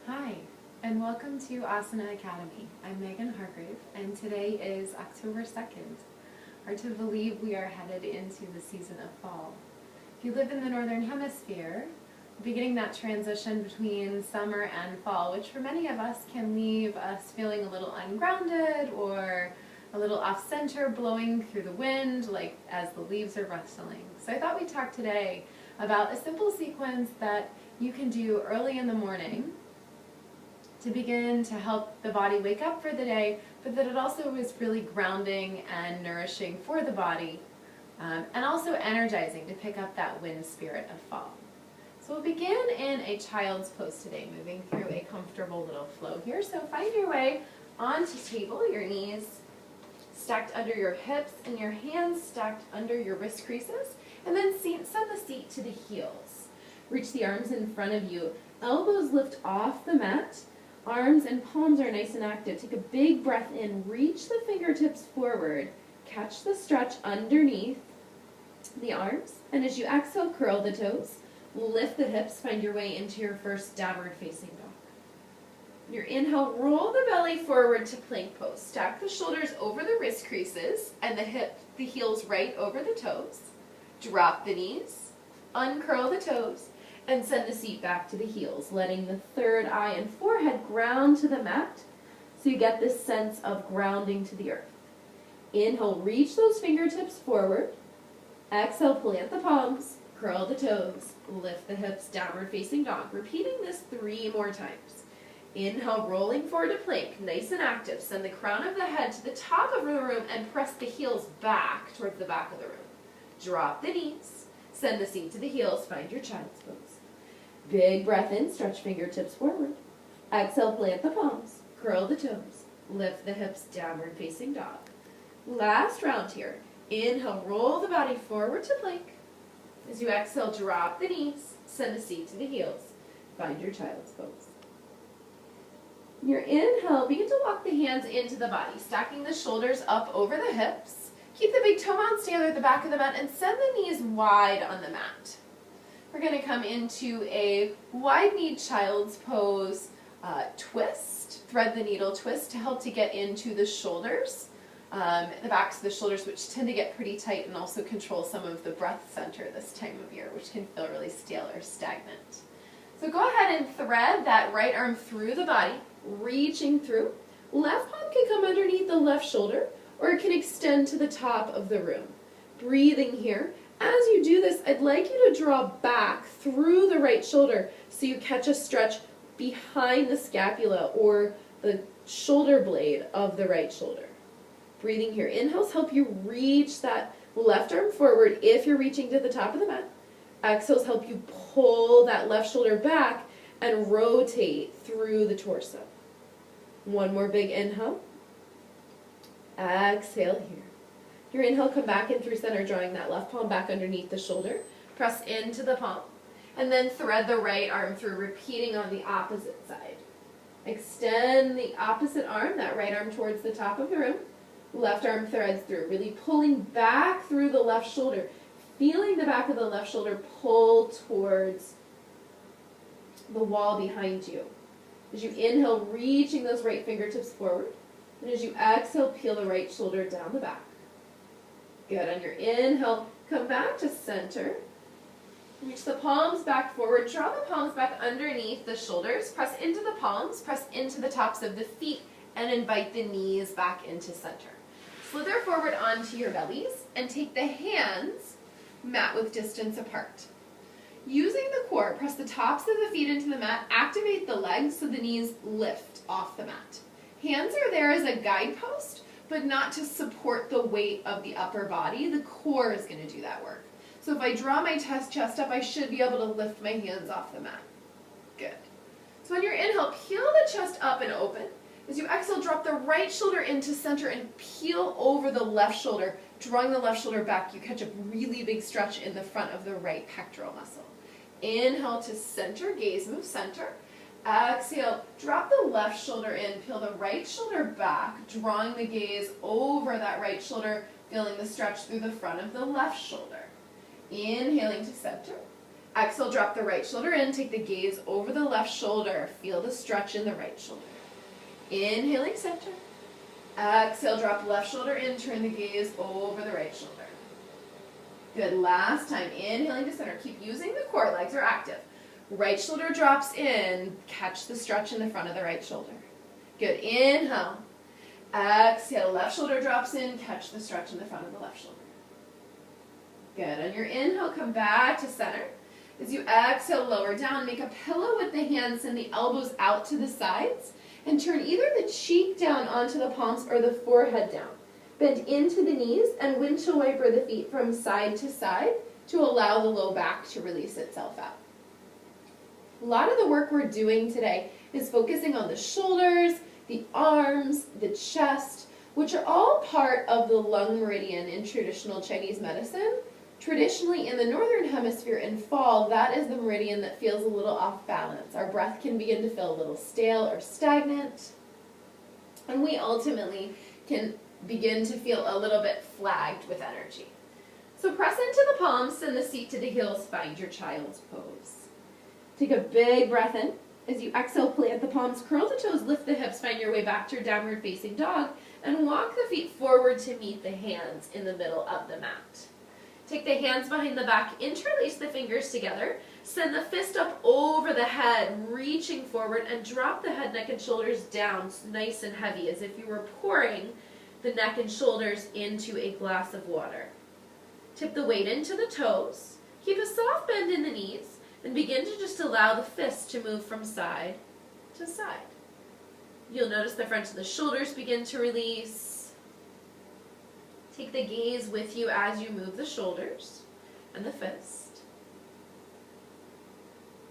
Hi, and welcome to Asana Academy. I'm Meghan Hargrave, and today is October 2nd. Hard to believe we are headed into the season of fall. If you live in the Northern Hemisphere, beginning that transition between summer and fall, which for many of us can leave us feeling a little ungrounded or a little off-center, blowing through the wind, like as the leaves are rustling. So I thought we'd talk today about a simple sequence that you can do early in the morning to begin to help the body wake up for the day, but that it also is really grounding and nourishing for the body, and also energizing to pick up that wind spirit of fall. So we'll begin in a child's pose today, moving through a comfortable little flow here. So find your way onto table, your knees stacked under your hips and your hands stacked under your wrist creases, and then send the seat to the heels. Reach the arms in front of you, elbows lift off the mat. Arms and palms are nice and active. Take a big breath in, reach the fingertips forward, catch the stretch underneath the arms, and as you exhale, curl the toes, lift the hips, find your way into your first downward facing dog. Your inhale, roll the belly forward to plank pose. Stack the shoulders over the wrist creases and the heels right over the toes. Drop the knees, uncurl the toes, and send the seat back to the heels, letting the third eye and forehead ground to the mat so you get this sense of grounding to the earth. Inhale, reach those fingertips forward. Exhale, plant the palms, curl the toes, lift the hips, downward facing dog. Repeating this 3 more times. Inhale, rolling forward to plank, nice and active. Send the crown of the head to the top of the room and press the heels back towards the back of the room. Drop the knees, send the seat to the heels, find your child's pose. Big breath in, stretch fingertips forward. Exhale, plant the palms, curl the toes, lift the hips, downward facing dog. Last round here. Inhale, roll the body forward to plank. As you exhale, drop the knees, send the seat to the heels, find your child's pose. Your inhale, begin to walk the hands into the body, stacking the shoulders up over the hips. Keep the big toe mounds together at the back of the mat and send the knees wide on the mat. We're going to come into a wide-kneed child's pose twist, thread the needle twist to help to get into the shoulders, the backs of the shoulders, which tend to get pretty tight and also control some of the breath center this time of year, which can feel really stale or stagnant. So go ahead and thread that right arm through the body, reaching through. Left palm can come underneath the left shoulder, or it can extend to the top of the room. Breathing here. As you do this, I'd like you to draw back through the right shoulder so you catch a stretch behind the scapula or the shoulder blade of the right shoulder. Breathing here. Inhales help you reach that left arm forward if you're reaching to the top of the mat. Exhales help you pull that left shoulder back and rotate through the torso. One more big inhale. Exhale here. Your inhale, come back in through center, drawing that left palm back underneath the shoulder. Press into the palm. And then thread the right arm through, repeating on the opposite side. Extend the opposite arm, that right arm towards the top of the room. Left arm threads through, really pulling back through the left shoulder. Feeling the back of the left shoulder pull towards the wall behind you. As you inhale, reaching those right fingertips forward. And as you exhale, peel the right shoulder down the back. Good. On your inhale, come back to center. Reach the palms back forward. Draw the palms back underneath the shoulders. Press into the palms. Press into the tops of the feet. And invite the knees back into center. Slither forward onto your bellies. And take the hands mat width distance apart. Using the core, press the tops of the feet into the mat. Activate the legs so the knees lift off the mat. Hands are there as a guidepost, but not to support the weight of the upper body. The core is going to do that work. So if I draw my chest up, I should be able to lift my hands off the mat. Good. So on your inhale, peel the chest up and open. As you exhale, drop the right shoulder into center and peel over the left shoulder, drawing the left shoulder back. You catch a really big stretch in the front of the right pectoral muscle. Inhale to center, gaze move center. Exhale, drop the left shoulder in, peel the right shoulder back, drawing the gaze over that right shoulder, feeling the stretch through the front of the left shoulder. Inhaling to center. Exhale, drop the right shoulder in, take the gaze over the left shoulder. Feel the stretch in the right shoulder. Inhaling center. Exhale, drop the left shoulder in, turn the gaze over the right shoulder. Good, last time, inhaling to center. Keep using the core, legs are active. Right shoulder drops in, catch the stretch in the front of the right shoulder. Good, inhale. Exhale, left shoulder drops in, catch the stretch in the front of the left shoulder. Good, on your inhale, come back to center. As you exhale, lower down, make a pillow with the hands and the elbows out to the sides, and turn either the cheek down onto the palms or the forehead down. Bend into the knees and windshield wiper the feet from side to side to allow the low back to release itself out. A lot of the work we're doing today is focusing on the shoulders, the arms, the chest, which are all part of the lung meridian in traditional Chinese medicine. Traditionally, in the northern hemisphere in fall, that is the meridian that feels a little off balance. Our breath can begin to feel a little stale or stagnant, and we ultimately can begin to feel a little bit flagged with energy. So press into the palms, send the seat to the heels, find your child's pose. Take a big breath in. As you exhale, plant the palms, curl the toes, lift the hips, find your way back to your downward facing dog, and walk the feet forward to meet the hands in the middle of the mat. Take the hands behind the back, interlace the fingers together, send the fist up over the head, reaching forward, and drop the head, neck, and shoulders down nice and heavy, as if you were pouring the neck and shoulders into a glass of water. Tip the weight into the toes, keep a soft bend in the knees, and begin to just allow the fist to move from side to side. You'll notice the front of the shoulders begin to release. Take the gaze with you as you move the shoulders and the fist.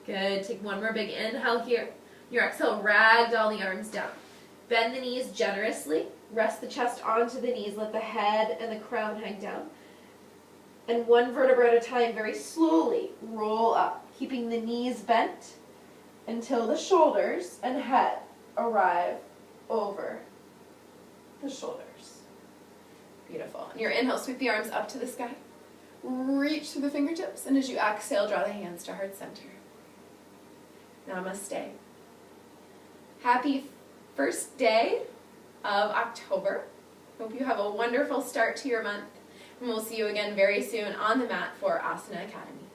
Good. Take one more big inhale here. Your exhale, ragdoll the arms down. Bend the knees generously. Rest the chest onto the knees. Let the head and the crown hang down. And one vertebra at a time, very slowly, roll up, keeping the knees bent until the shoulders and head arrive over the shoulders. Beautiful. On your inhale, sweep the arms up to the sky. Reach through the fingertips, and as you exhale, draw the hands to heart center. Namaste. Happy first day of October. Hope you have a wonderful start to your month, and we'll see you again very soon on the mat for Asana Academy.